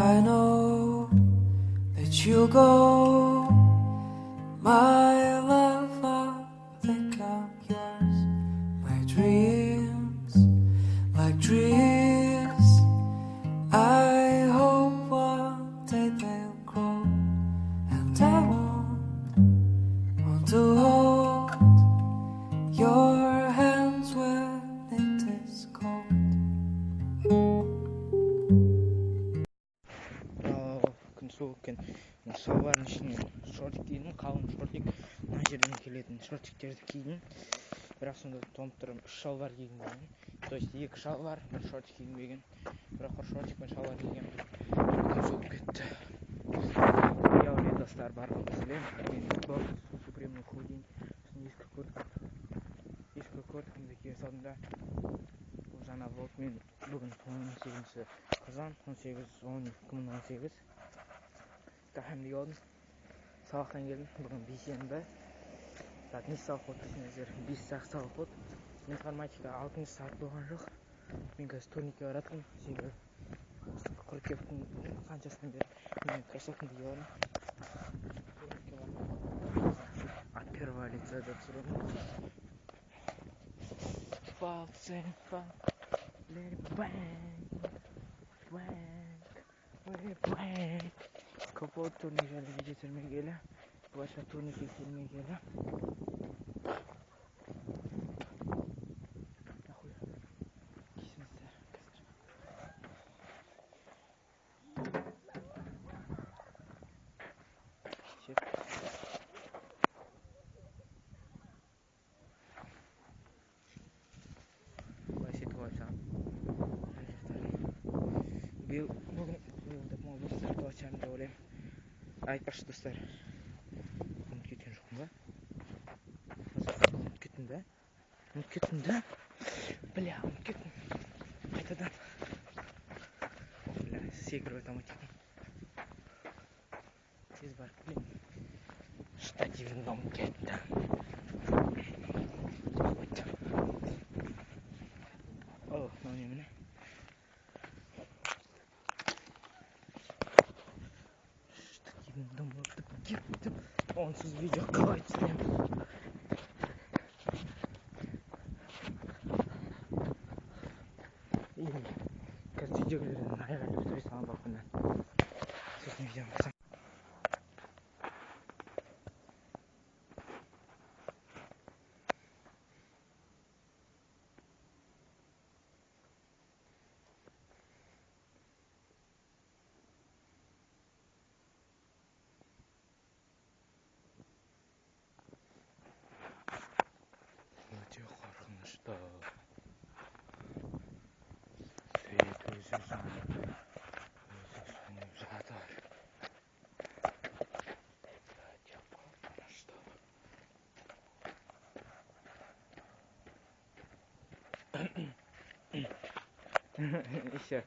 I know that you'll go, my love, I'll think I'm yours. My dreams, like trees, I hope one day they'll grow, and I want to hold your hands when it is cold. Күн суық екен. Шалбардың ішіне шортик кидім, қалың шортик. Мына жерден келетін шортиктерді кидім. Бірақ сонда тонып 3 шалбар кигім келген. То есть 2 шалбар, 1 шортик кигім келген. Бірақ бір шортик пен шалбар кигем. Күн суық кетті. Я уже достар барған сізден. Мен супремный худин. Ескі көрдім кие салдым да. Бұл жаңа влог. Мен бүгін 18 қазан 18-12-2018 тахамлы olдым. Сабақтан келдім. Бүгін бейсенбі. Saat не сабақ болды десеңіздер, 5 сағат сабақ болды. Информатика 6 сағат болған жоқ. Мен қазір турникке баратырмын. Себебі қыркүйектің қаншасынан бері мен кроссовкамды киіп аламын. От первого лица до второго. False, let it bang, bang. Kapı turnik yerine getirmeye gele. Başka turnik getirmeye gele. Айтпақшы достар, ұмыт кеткен жоқпын ба? Ұмыт кеттім да? Бля, ұмыт кеттім. Қайтадан. Бля, секіріп автоматикам. Тез барып келейін. Штативімді ұмыт кетті. О, мынау не міне? Онсыз видео қалай түсірем? Қазір видеолерден айғайлап түсіре салам балконнан. Сосын видео басам. Өте қорқынышты. Свет өзі жанып жатыр. Өте қорқынышты. Еще.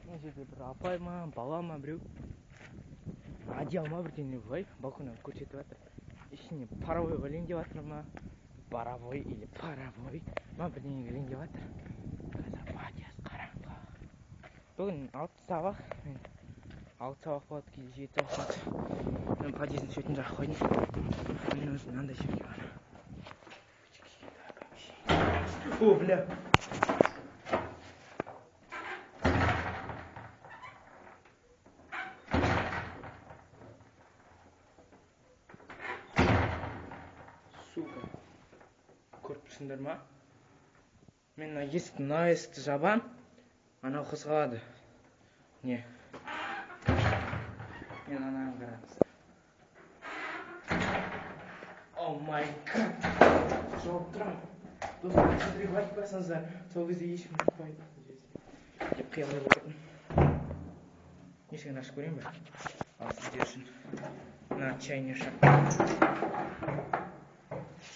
Мына жерде бір апай ма, бала ма біреу. Одеял ма бірдеңе былай балконнан көрсетіп жатыр. Ішіне паровой вален деп жатыр ма? Паровой или паровой ма бірдеңе кілең деп жатыр. Қазір подъезд қараңғы. Бүгін 6 сабақ. Мен 6 сабақ болады, кейде 7 сабақ болады. Мен подъездің шетін жаққа қойдым. Мен өзім мынандай жерге барамын. О, бля. Сука. Көріп тұрсыңдар ма? Мен мына есікті жабам. Анау қозғалады. Не? Мен ананы қараңыз. О май гад. Жауып тұрам. Достар, сіздерге айтпасаңыздар, сол кезде ешкім жұқпайды. Деп қиялдап отырдым. Есігін ашып көрейін бе? Ал сіздер үшін. Мына чайный шап.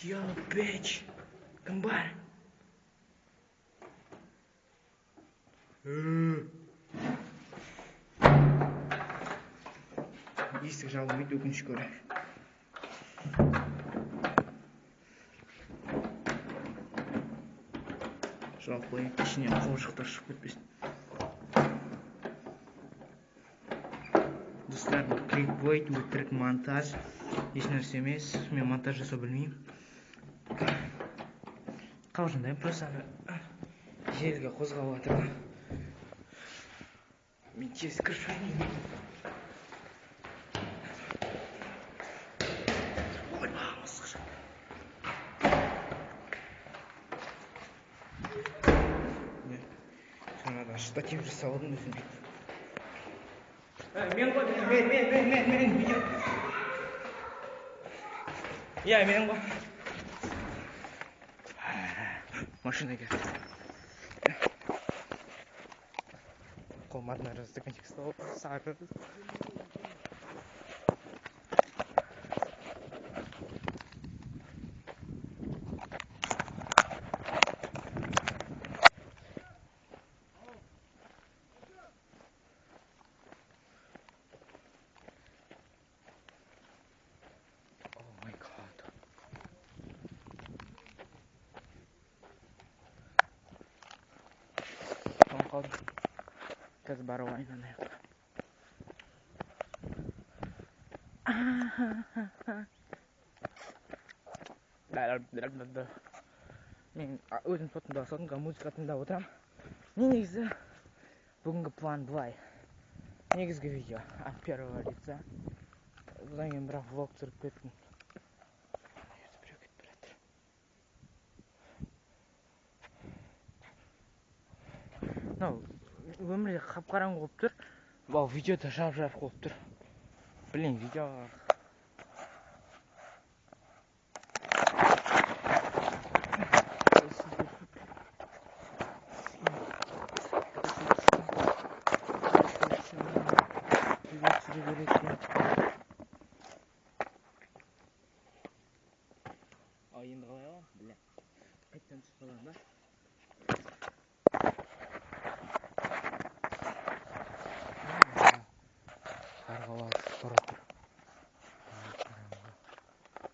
Yo, bitch! Кім бар? Есік жабылмайды, өкінішке орай. Жауып қояйын, ішінен қауыршықтар шығып кетпесін. достар, бұл кликбойт, өтірік монтаж, еш нәрсе емес. Мен монтаж жасау білмеймін. Қалжыңдаймын, просто желіге қозғап жатыр. Мен тез кіріп жүрмеймін. Ойма, мысық. Жаңадан штатив жасап алдым өзіме. Мен видео. Иә, мен ғой. Машина келді. Қолыма одна стаканчик стал, сары. Қалдым. Қазір барып айналайық. Мен өзім сотымдағы сотымға музыка тыңдап отырам. Негізі бүгінгі план былай. Негізгі видео от первого лица. Бұдан кейін бірақ влог түсіріп кеттім. Өмірде қап-қараңғы болып тұр. Бұл видеода жап-жарық болып тұр. Блин, видеоға енді қалай аламын? Бля. Қайттан түсіп қалам ба? Қарғалады тұр.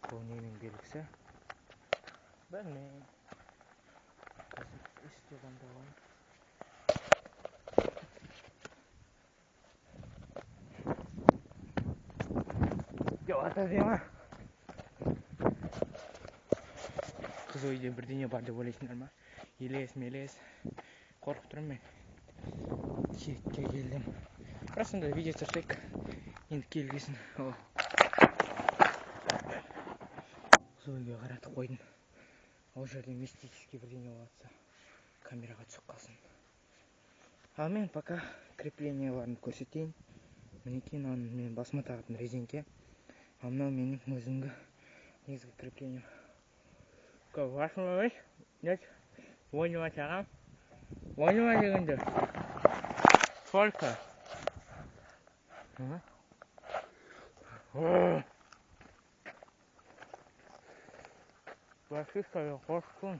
Бұл ненің белгісі? Білмеймін. Қазір істеген болған. Жоқ, ата дейма. Қыз ойда бірдеңе бар деп ойлайсыңдар ма? Елес-мелес. Қорқып тұрмын мен. Киетке келдім. Бірақ сонда видео түсірсек. Енді келгесін. Қыз ойға қаратып қойдым. Ол жерде мистический бірдеңе болатса камераға түсіп қалсын. Ал мен пока крепленияларын көрсетейін. Мінекей мен басыма тағатын резинке. Ал мынау менің өзімгі негізгі креплением. Ваша мамаш? Нет? Ойнама тағам? Ойнама дегенде. Сколько? Башишка қорқын.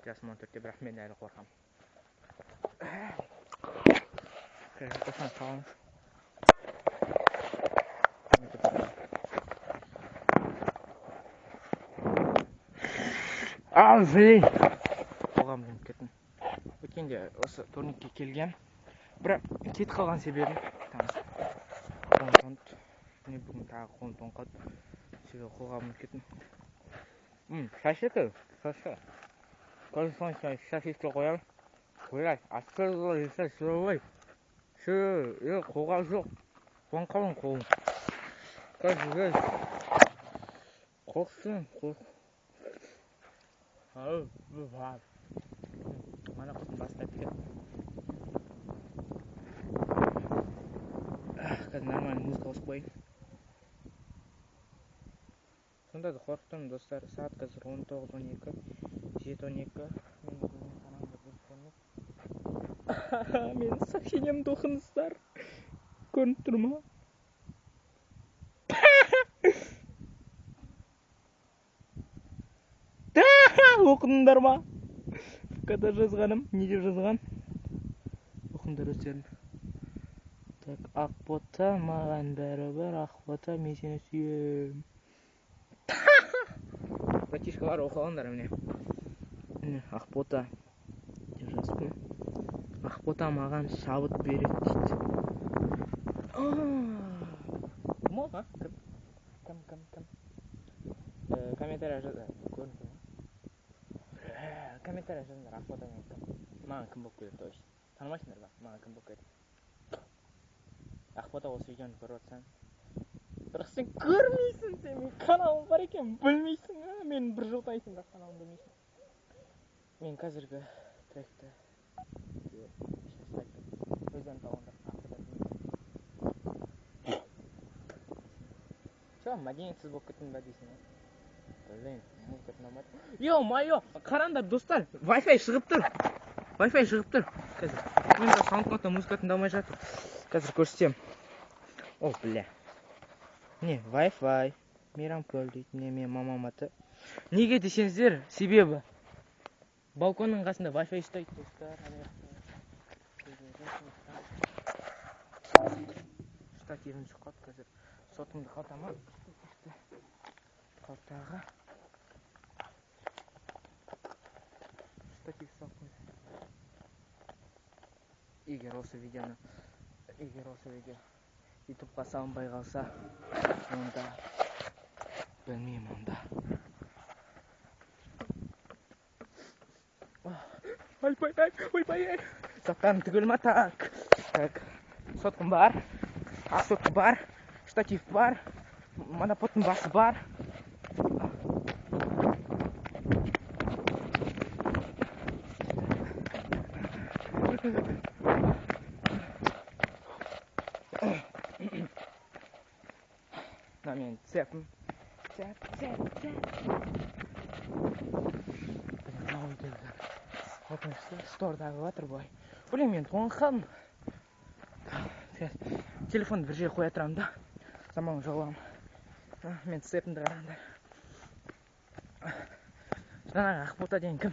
Жасыман түрте, бірақ мен әлі қорқам. Қосан қалыңыз. Блин! Қоғамдың кетін. Өткенде осы турникке келгем. Бірақ кет қалған себебім қолым тоңды. Міне бүгін тағы қолым тоңқады. Себебі қоғамдың кетін. Шашекі? Шашы. Қазір шашекі қоям. Қояй, асырғы есі сұрылай. Қолға жоқ. Қоң қалың қолым. Қазір қорқсын. Мана қыздың басқа әткен. Қазір нормальный музыка қосып қойын. Сонда да қорқытым достар. Сағат қазір 19:12. 7:12. Менің сообщениемді оқыңыздар. Көрініп тұр ма? Оқыңдар ма? Когда жазғаным, не деп жазған? Оқыңдар өздерін. Так, ақбота, маған бәрібір ақбота, мен сені сүйем. Братишкалар оқығандар міне. Міне, ақбота деп жазыппын. ақбота маған шабыт береді дейді. Кім ол, а? Кім? Комментария көрінді ме? Комментария жазыңдар, ақбота мен кім? Маған кім болып келеді, точно. Танымайсыңдар ба? Маған кім болып келеді? Ақбота, осы видеоны көріп отырсаң. Бірақ сен көрмейсің, сен менің каналым бар екен, білмейсің, а? Мен бір жылдайсың, бірақ каналым білмейсің. Мен қазіргі тректі өзден тауындар ақбота деймін. Що, мәдениетсіз болып кеттің ба дейсің, а? Блин, музыка тыңдамайды. Ё-моё, қараңдар достар, Wi-Fi шығып тұр. Қазір. Мен де SoundCloud-та музыка тыңдамай жатыр. Қазір көрсетем. О, бля. Не, Wi-Fi. Мейрамкөл дейді. Не, мен мамам аты. Неге десеңіздер, себебі балконның қасында Wi-Fi ұстайды достар. Штативім жұқат қазір. Сотымды қалтама. Қалтаға. Штатив салқын. Егер осы видео ютубқа салынбай қалса, онда білмеймін онда. Ойбай. Заттарым түгел ма? Так. Соткым бар. Ақ сотқы бар. Штатив бар. Моноподтың басы бар. На мен цепім. Стордағы ватыр бой. Блин, мен тоңып қалдым. Телефонды бір жерге қоя тұрамын да. Заман жоғаламын. Мен цепімді қараңдар. Жаңағы ақбота деген кім?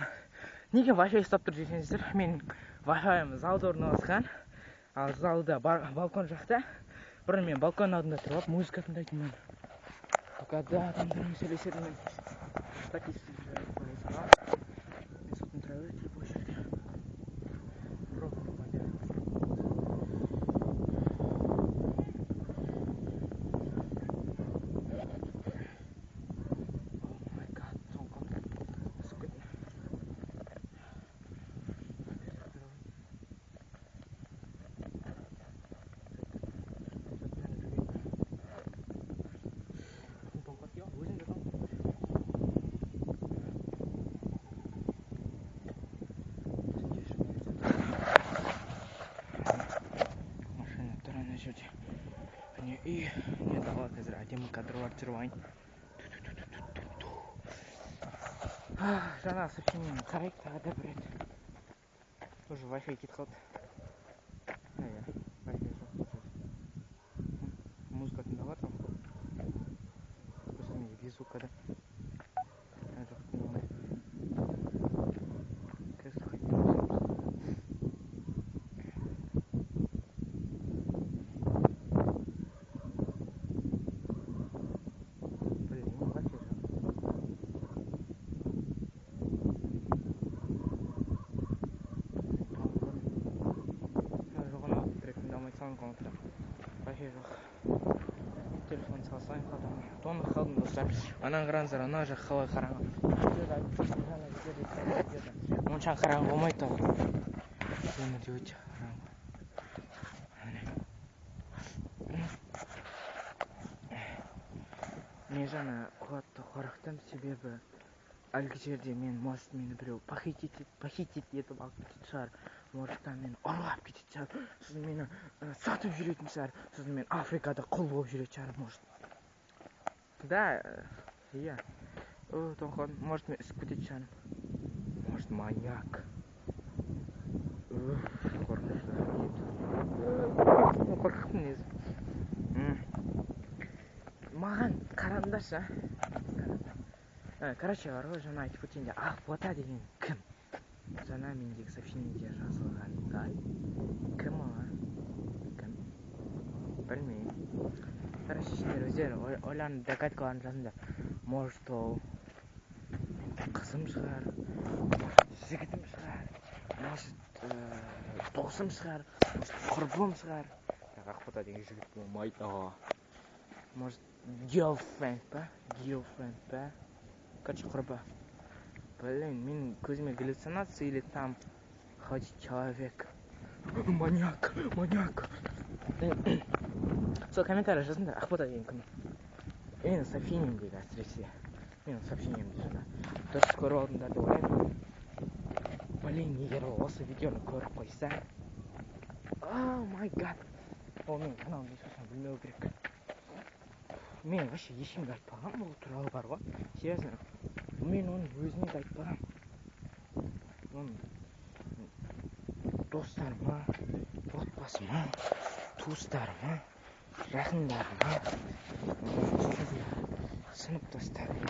Неге Wi-Fi ұстап тұр десеңіздер, мен Wi-Fi'м залда орналасқан. Ал залда балкон жақта. Бұрын мен балкон алдында тұрып музыка тыңдайтынмын. Когда адамдармен сөйлесетінмін. Штативсіз қойсам. Мен сосын тұра береді бұл жерде. И не дала қазір әдемі кадрлар түсіріп жаңа сообщениені қарайық, тағы да бір рет. Тоже Wi-Fi кетіп қалды. Wi-Fi жоқ. Музыка тыңдап жатыр. Просто менде визука да. Жоқ тыңдамай. Телефон салсаң қадам. Тоңып қалдым достар. Анан қараңыздар, ана жақ қалай қараңғы. Онша қараңғы болмайды ал. Өмірде өте қараңғы. Мен жаңа қатты қорықтым, себебі әлгі жерде может мені біреу похитить етіп алып кететін шығар. Может мені ұрлап кететін шығар. Сосын мені сатып жүретін шығар. Сосын мен Африкада құл болып жүретін шығар, может. Да, иә. Может мен үсіп кететін шығармын. Может маньяк. Қорқақтым несі. Маған қараңдаршы. Короче, бар ғой, жаңа айтып өткенде ақбота деген кім? Жаңа мендегі сообщениеде жазылғандай. Кім ол? Кім? Білмеймін. Короче, сендер өздері ойланып догадкаларын жазыңдар. Может ол қызым шығар, может жігітім шығар, может досым шығар, құрбым шығар. Ақбота деген жігіт болмайды. Может, girlfriend па? Короче, құрбы. Блин, мен көзіме галлюцинация или там ходит человек. Маньяк. Сол комментарий жазыңдар, Ақбота деген кім? Менің сообщением дейді әсіресе. Менің сообщением дейді. Дұрыс көріп алдыңдар деп ойлаймын. Блин, егер осы видеоны көріп қойса, о май гад, ол менің каналымды ешқашан білмеу керек. Мен вообще ешкімге айтпағам ол туралы бар ғой. Серьезно, мен оның өзіне де айтпағам. Оның достарыма, отбасыма, туыстарыма, жақындарыма, сыныптастарыма